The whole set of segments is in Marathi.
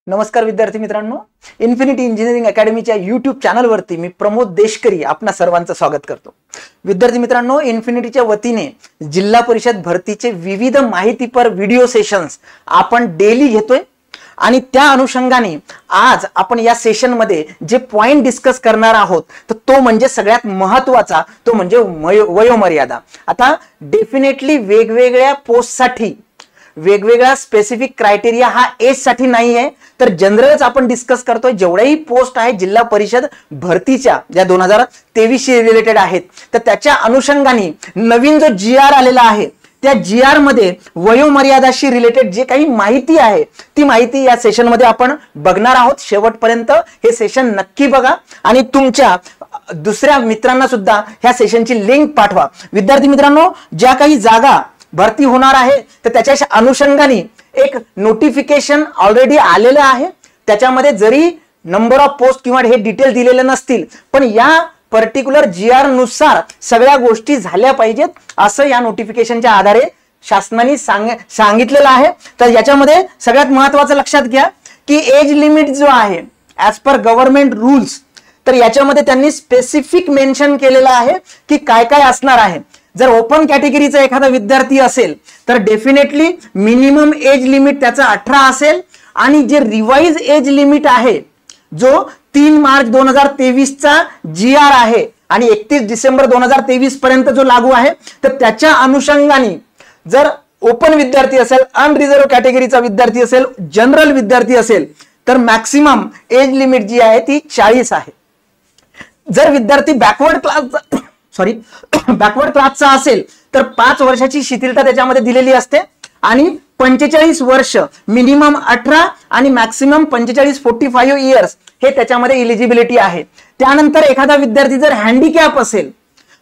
नमस्कार विद्यार्थी मित्रांनो, इन्फिनिटी इंजिनिअरिंग अकॅडमीच्या यूट्यूब चॅनलवरती मी प्रमोद देशकरी आपणा सर्वांचं स्वागत करतो। विद्यार्थी मित्रांनो, इन्फिनिटीच्या वतीने जिल्हा परिषद भरतीचे विविध माहितीपर व्हिडिओ सेशन्स आपण डेली घेतोय आणि त्या अनुषंगाने आज आपण या सेशन मध्ये जे पॉइंट डिस्कस करणार आहोत तो म्हणजे सगळ्यात महत्त्वाचा, तो म्हणजे वयोमर्यादा। आता डेफिनेटली वेगवेगळ्या पोस्टसाठी वेगवेगळा स्पेसिफिक क्रायटेरिया हा एज साठी नाही आहे, तर जनरलच आपण डिस्कस करतोय। जेवढेही पोस्ट आहे जिल्हा परिषद भरतीच्या ज्या 2023 शी रिलेटेड आहेत, तर त्याच्या अनुषंगाने नवीन जो GR आलेला आहे त्या GR मध्ये वयोमर्यादाशी रिलेटेड जे काही माहिती आहे ती माहिती या सेशन मध्ये आपण बघणार आहोत। शेवटपर्यंत हे सेशन नक्की बघा आणि तुमच्या दुसऱ्या मित्रांना सुद्धा ह्या सेशनची लिंक पाठवा। विद्यार्थी मित्रांनो, ज्या काही जागा भरती होणार आहे तर त्याच्या अनुषंगाने एक नोटिफिकेशन ऑलरेडी आलेलं आहे। त्याच्यामध्ये जरी नंबर ऑफ पोस्ट किंवा हे डिटेल दिलेले नसतील, पण या पर्टिक्युलर GR नुसार सगळ्या गोष्टी झाल्या पाहिजेत असं या नोटिफिकेशनच्या आधारे शासनाने सांगितलेलं आहे। तर याच्यामध्ये सगळ्यात महत्त्वाचं लक्षात घ्या की एज लिमिट जो आहे ॲज पर गव्हर्नमेंट रूल्स, तर याच्यामध्ये त्यांनी स्पेसिफिक मेन्शन केलेलं आहे की काय काय असणार आहे। जर ओपन कॅटेगरीचा एखादा विद्यार्थी असेल तर डेफिनेटली मिनिमम एज लिमिट त्याचा 18 असेल आणि जे रिवाइज एज लिमिट आहे जो 3 मार्च 2023 चा GR आहे आणि 31 डिसेंबर 2023 पर्यंत जो लागू आहे, तर त्याच्या अनुषंगाने जर ओपन विद्यार्थी असेल, अनरिझर्व कॅटेगरीचा विद्यार्थी असेल, जनरल विद्यार्थी असेल, तर मॅक्सिमम एज लिमिट जी आहे ती 40 आहे। जर विद्यार्थी बॅकवर्ड क्लासचा असेल तर 5 वर्षाची शिथिलता त्याच्यामध्ये दिलेली असते आणि 45 वर्ष मिनिमम 18 आणि मॅक्सिमम 45 इयर्स हे त्याच्यामध्ये इलिजिबिलिटी आहे। त्यानंतर एखादा विद्यार्थी जर हँडिकॅप असेल,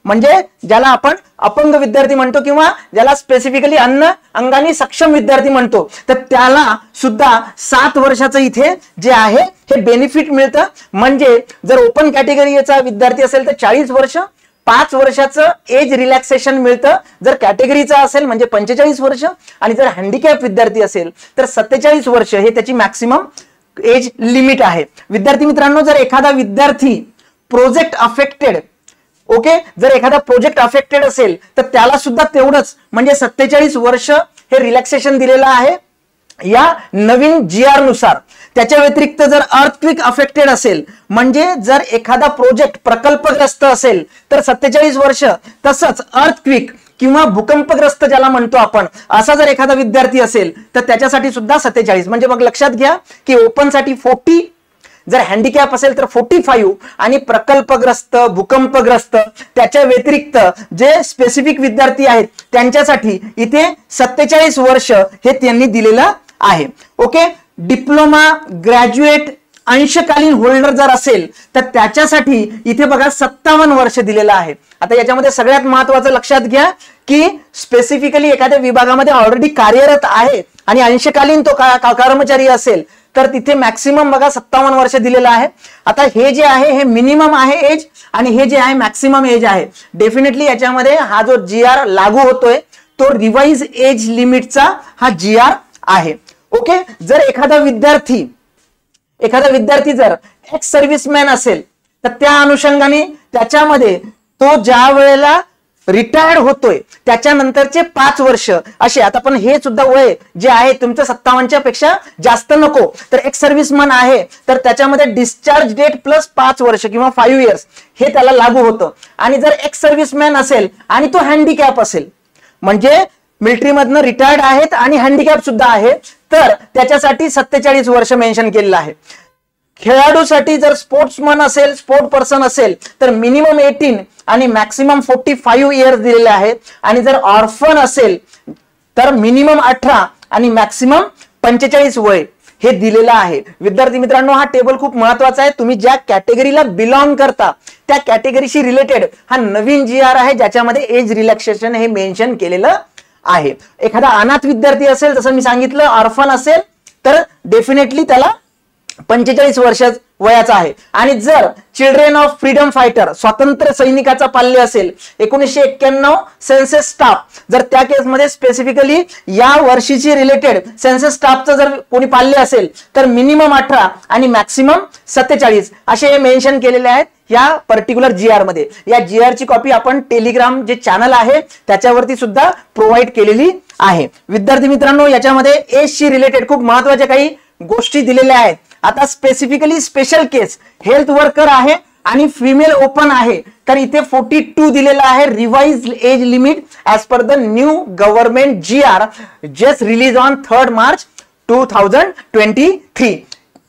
म्हणजे ज्याला आपण अपंग विद्यार्थी म्हणतो किंवा ज्याला स्पेसिफिकली अंगाने सक्षम विद्यार्थी म्हणतो, तर त्याला सुद्धा 7 वर्षाचं इथे जे आहे हे बेनिफिट मिळतं। म्हणजे जर ओपन कॅटेगरीचा विद्यार्थी असेल तर 40 वर्ष 5 वर्षाचं एज रिलॅक्सेशन मिळतं। जर कॅटेगरीचा असेल म्हणजे 45 वर्ष आणि जर हँडिकॅप विद्यार्थी असेल तर 47 वर्ष हे त्याची मॅक्सिमम एज लिमिट आहे। विद्यार्थी मित्रांनो, जर एखादा विद्यार्थी प्रोजेक्ट अफेक्टेड जर एखादा प्रोजेक्ट अफेक्टेड असेल तर त्याला सुद्धा तेवढंच म्हणजे 47 वर्ष हे रिलॅक्सेशन दिलेलं आहे या नवीन GR नुसार। त्याच्या व्यतिरिक्त जर अर्थक्विक अफेक्टेड असेल, म्हणजे जर एखादा प्रोजेक्ट प्रकल्पग्रस्त असेल तर 47 वर्ष, तसंच अर्थक्विक किंवा भूकंपग्रस्त ज्याला म्हणतो आपण असा जर एखादा विद्यार्थी असेल तर त्याच्यासाठी सुद्धा 47। म्हणजे मग लक्षात घ्या की ओपन साठी 40, जर हँडिकॅप असेल तर 45 आणि प्रकल्पग्रस्त भूकंपग्रस्त त्याच्या व्यतिरिक्त जे स्पेसिफिक विद्यार्थी आहेत त्यांच्यासाठी इथे 47 वर्ष हे त्यांनी दिलेलं आहे। डिप्लोमा ग्रॅज्युएट अंशकालीन होल्डर जर असेल तर त्याच्यासाठी इथे बघा 57 वर्ष दिलेलं आहे। आता याच्यामध्ये सगळ्यात महत्त्वाचं लक्षात घ्या की स्पेसिफिकली एखाद्या विभागामध्ये ऑलरेडी कार्यरत आहे आणि अंशकालीन तो कर्मचारी असेल तर तिथे मॅक्सिमम बघा 57 वर्ष दिलेलं आहे। आता हे जे आहे हे मिनिमम आहे एज आणि हे जे आहे मॅक्सिमम एज आहे। डेफिनेटली याच्यामध्ये हा जो GR लागू होतोय तो रिवाइज एज लिमिटचा हा GR आहे। जर एखादा विद्यार्थी जर एक्स सर्व्हिसमॅन असेल तर त्या अनुषंगाने त्याच्यामध्ये तो ज्या वेळेला रिटायर्ड होतोय त्याच्यानंतरचे 5 वर्ष असे, आता पण हे सुद्धा वय जे आहे तुमचं 57च्या पेक्षा जास्त नको, तर एक्स सर्व्हिसमॅन आहे तर त्याच्यामध्ये डिस्चार्ज डेट प्लस 5 वर्ष किंवा 5 इयर्स हे त्याला लागू होतं। आणि जर एक्स सर्व्हिसमॅन असेल आणि तो हँडिकॅप असेल, म्हणजे मिलिटरीमधनं रिटायर्ड आहेत आणि हँडिकॅप सुद्धा आहे, तर त्याच्यासाठी 47 वर्ष मेन्शन केलेलं आहे। खेळाडूसाठी जर स्पोर्ट्समन असेल, स्पोर्ट पर्सन असेल तर मिनिमम 18 आणि मॅक्सिमम 45 इयर्स दिलेले आहेत। आणि जर ऑर्फन असेल तर मिनिमम 18 आणि मॅक्सिमम 45 वय हे दिलेलं आहे। विद्यार्थी मित्रांनो, हा टेबल खूप महत्वाचा आहे। तुम्ही ज्या कॅटेगरीला बिलॉंग करता त्या कॅटेगरीशी रिलेटेड हा नवीन GR आहे ज्याच्यामध्ये एज रिलॅक्सेशन हे मेन्शन केलेलं आहे। एखादा अनाथ विद्यार्थी असेल, जसं मी सांगितलं ऑर्फन असेल, तर डेफिनेटली त्याला 45 वर्ष वयाचा आहे. आणि जर चिल्ड्रेन ऑफ फ्रीडम फायटर स्वातंत्र्य सैनिकाचा पाल्य असेल 1991 सेन्सस स्टाफ, जर त्या केसमध्ये स्पेसिफिकली या वर्षीची रिलेटेड सेन्सस स्टाफचं जर कोणी पाल्य असेल तर मिनिमम 18 आणि मॅक्सिमम 47 असे मेन्शन केलेले आहेत या पर्टिक्युलर GR मध्ये. या GR ची कॉपी आपण टेलिग्राम जे चॅनल आहे त्याच्यावरती सुद्धा प्रोव्हाइड केलेली आहे. विद्यार्थी मित्रांनो, याच्यामध्ये एजशी रिलेटेड खूप महत्वाच्या काही गोष्टी दिलेल्या आहेत. आता स्पेसिफिकली स्पेशल केस हेल्थ वर्कर आहे आणि फिमेल ओपन आहे, तर इथे 42 दिलेला आहे revised age limit as per the new government GR just release on 3 March 2023.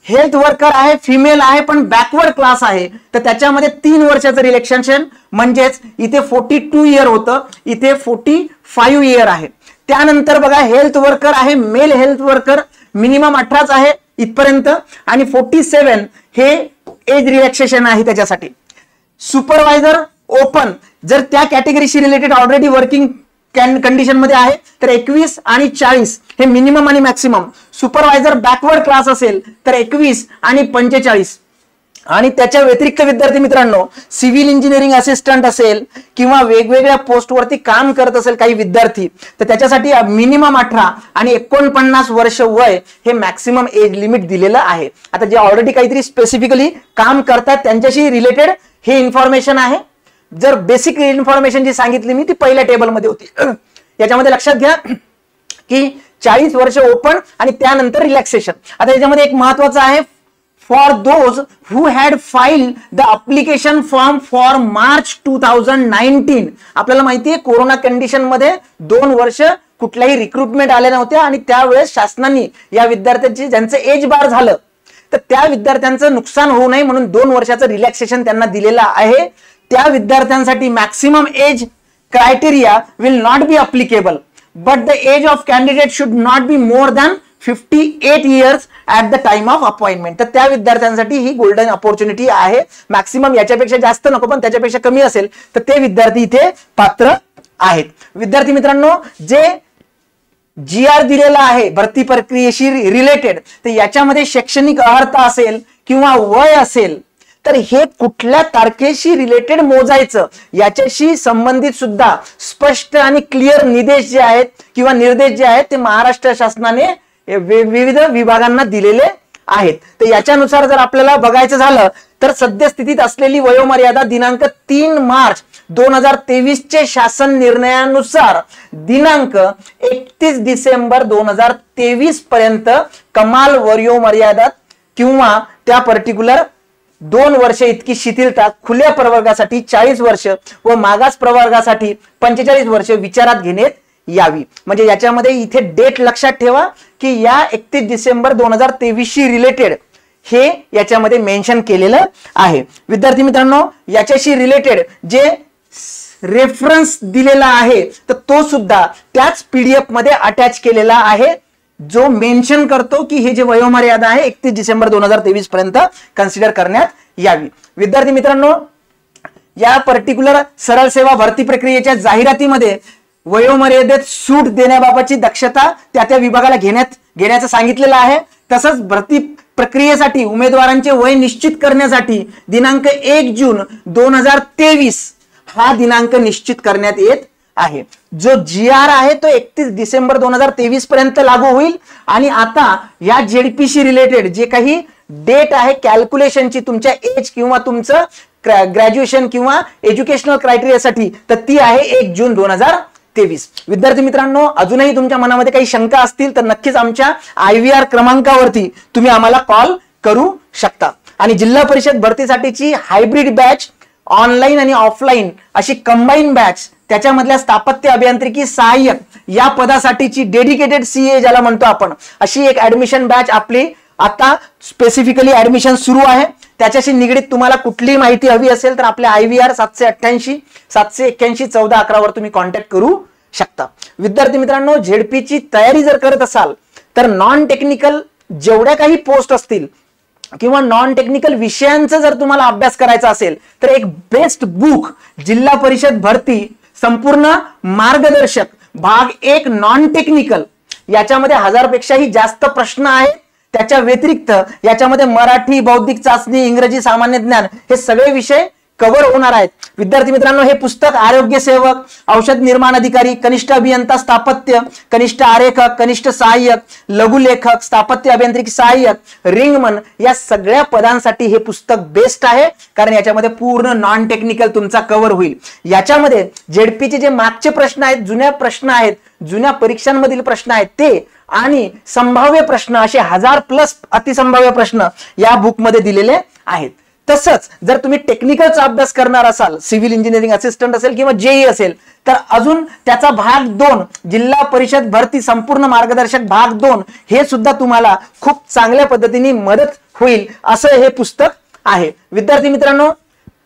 Health worker आहे, फिमेल आहे, पण बॅकवर्ड क्लास आहे, तर त्याच्यामध्ये 3 वर्षाचं रिलॅक्सेशन, म्हणजेच इथे 42 इयर होतं, इथे 45 इयर आहे. त्यानंतर बघा हेल्थ वर्कर आहे, मेल हेल्थ वर्कर मिनिमम 18च आहे इथपर्यंत, आणि 47 हे एज रिलॅक्सेशन आहे त्याच्यासाठी. सुपरवायझर ओपन जर त्या कॅटेगरीशी रिलेटेड ऑलरेडी वर्किंग कंडिशन मध्ये आहे तर 21 आणि 40 हे मिनिमम आणि मॅक्सिमम. सुपरवायझर बॅकवर्ड क्लास असेल तर 21 आणि 45. आणि त्याच्या व्यतिरिक्त विद्यार्थी मित्रांनो, सिव्हिल इंजिनिअरिंग असिस्टंट असेल किंवा वेगवेगळ्या पोस्टवरती काम करत असेल काही विद्यार्थी, तर त्याच्यासाठी मिनिमम 18 आणि 49 वर्ष वय हे मॅक्सिमम एज लिमिट दिलेलं आहे. आता जे ऑलरेडी काहीतरी स्पेसिफिकली काम करतात त्यांच्याशी रिलेटेड हे इन्फॉर्मेशन आहे. जर बेसिक इन्फॉर्मेशन जी सांगितली मी ती पहिल्या टेबलमध्ये होती. याच्यामध्ये लक्षात घ्या की 40 वर्ष ओपन आणि त्यानंतर रिलॅक्सेशन. आता याच्यामध्ये एक महत्वाचं आहे, for those who had file the application form for March 2019. आपल्याला माहिती आहे कोरोना कंडिशन मध्ये 2 वर्ष कुठल्याही रिक्रुटमेंट आले नव्हत्या आणि त्यावेळेस शासनाने या विद्यार्थ्यांची ज्यांचं एज बार झालं तर त्या विद्यार्थ्यांचं नुकसान होऊ नये म्हणून 2 वर्षाचं रिलॅक्सेशन त्यांना दिलेलं आहे. त्या विद्यार्थ्यांसाठी maximum age criteria will not be applicable, but the age of candidate should not be more than 58 years at the time of appointment. तर त्या विद्यार्थ्यांसाठी ही गोल्डन अपॉर्च्युनिटी आहे. मॅक्सिमम याच्यापेक्षा जास्त नको, पण त्याच्यापेक्षा कमी असेल तर ते विद्यार्थी इथे पात्र आहेत. विद्यार्थी मित्रांनो, जे GR दिलेला आहे भरती प्रक्रियेशी रिलेटेड, तर याच्यामध्ये शैक्षणिक अर्हता असेल किंवा वय असेल तर हे कुठल्या तारखेशी रिलेटेड मोजायचं याच्याशी संबंधित सुद्धा स्पष्ट आणि क्लिअर निर्देश जे आहेत किंवा निर्देश जे आहेत ते महाराष्ट्र शासनाने विविध विभागांना दिलेले आहेत. तर याच्यानुसार जर आपल्याला बघायचं झालं तर सद्यस्थितीत असलेली वयोमर्यादा दिनांक 3 मार्च 2023 चे शासन निर्णयानुसार दिनांक 31 डिसेंबर 2023 पर्यंत कमाल वयोमर्यादा किंवा त्या पर्टिक्युलर 2 वर्ष इतकी शिथिलता खुल्या प्रवर्गासाठी 40 वर्ष व मागास प्रवर्गासाठी 45 वर्ष विचारात घेण्यात यावी. म्हणजे याच्यामध्ये इथे डेट लक्षात ठेवा की या 31 डिसेंबर 2023 शी रिलेटेड हे याच्यामध्ये मेन्शन केलेलं आहे. विद्यार्थी मित्रांनो, याच्याशी रिलेटेड जे रेफरन्स दिलेला आहे तर तो सुद्धा त्याच PDF मध्ये अटॅच केलेला आहे, जो मेन्शन करतो की हे जे वयोमर्यादा आहे 31 डिसेंबर 2023 पर्यंत कन्सिडर करण्यात यावी. विद्यार्थी मित्रांनो, या पर्टिक्युलर सरळ सेवा भरती प्रक्रियेच्या जाहिरातीमध्ये वयोमर्यादेत सूट देण्याबाबतची दक्षता त्या विभागाला घेण्याचं सांगितलेलं आहे. तसंच भरती प्रक्रियेसाठी उमेदवारांचे वय निश्चित करण्यासाठी दिनांक 1 जून 2023 हा दिनांक निश्चित करण्यात येत आहे. जो GR आहे तो 31 डिसेंबर 2023 पर्यंत लागू होईल. आणि आता या ZP रिलेटेड जे काही डेट आहे कॅल्क्युलेशनची तुमच्या एज किंवा तुमचं ग्रॅज्युएशन किंवा एज्युकेशनल क्रायटेरियासाठी तर ती आहे 1 जून 2023. विद्यार्थी मित्रांनो, अजूनही तुमच्या मनामध्ये काही शंका असतील तर नक्कीच आमच्या IVR क्रमांकावरती तुम्ही आम्हाला कॉल करू शकता. आणि जिल्हा परिषद भरतीसाठीची हायब्रिड बॅच, ऑनलाईन आणि ऑफलाईन अशी कंबाईन बॅच, त्याच्यामधल्या स्थापत्य अभियांत्रिकी सहाय्यक या पदासाठीची डेडिकेटेड CA ज्याला म्हणतो आपण, अशी एक ऍडमिशन बॅच आपली आता स्पेसिफिकली ऍडमिशन सुरू आहे. त्याच्याशी निगडीत तुम्हाला कुठलीही माहिती हवी असेल तर आपल्या IVR 788 781 1411 वर तुम्ही कॉन्टॅक्ट करू शकता. विद्यार्थी मित्रांनो, झेडपीची तयारी जर करत असाल तर नॉन टेक्निकल जेवढ्या काही पोस्ट असतील किंवा नॉन टेक्निकल विषयांचा जर तुम्हाला अभ्यास करायचा असेल तर एक बेस्ट बुक जिल्हा परिषद भरती संपूर्ण मार्गदर्शक भाग 1 नॉन टेक्निकल, याच्यामध्ये 1000 पेक्षाही जास्त प्रश्न आहेत. त्याच्या व्यतिरिक्त याच्यामध्ये मराठी, बौद्धिक चाचणी, इंग्रजी, सामान्य ज्ञान हे सगळे विषय कव्हर होणार आहेत. विद्यार्थी मित्रांनो, हे पुस्तक आरोग्य सेवक, औषध निर्माण अधिकारी, कनिष्ठ अभियंता स्थापत्य, कनिष्ठ आरेखक, कनिष्ठ सहाय्यक, लघुलेखक, स्थापत्य अभियांत्रिकी सहाय्यक, रिंगमन या सगळ्या पदांसाठी हे पुस्तक बेस्ट आहे, कारण याच्यामध्ये पूर्ण नॉन टेक्निकल तुमचा कव्हर होईल. याच्यामध्ये जेडपीचे जे मागचे प्रश्न आहेत, जुन्या प्रश्न आहेत, जुन्या परीक्षांमधील प्रश्न आहेत ते आणि संभाव्य प्रश्न असे 1000+ अतिसंभाव्य प्रश्न या बुकमध्ये दिलेले आहेत. तसंच जर तुम्ही टेक्निकलचा अभ्यास करणार असाल, सिव्हिल इंजिनिअरिंग असिस्टंट असेल किंवा जेई असेल, तर अजून त्याचा भाग 2 जिल्हा परिषद भरती संपूर्ण मार्गदर्शक भाग 2 हे सुद्धा तुम्हाला खूप चांगल्या पद्धतीने मदत होईल असं हे पुस्तक आहे. विद्यार्थी मित्रांनो,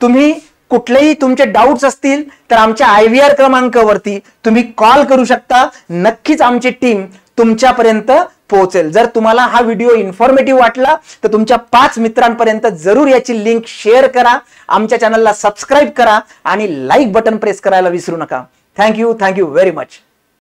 तुम्ही कुठलेही तुमचे डाऊट्स असतील तर आमच्या IVR क्रमांकावरती तुम्ही कॉल करू शकता. नक्कीच आमची टीम तुमच्यापर्यंत पोहोचेल. जर तुम्हाला हा व्हिडिओ इन्फॉर्मेटिव्ह वाटला तर तुमच्या 5 मित्रांपर्यंत जरूर याची लिंक शेअर करा. आमच्या चॅनलला सबस्क्राईब करा आणि लाईक बटन प्रेस करायला विसरू नका. Thank you very much.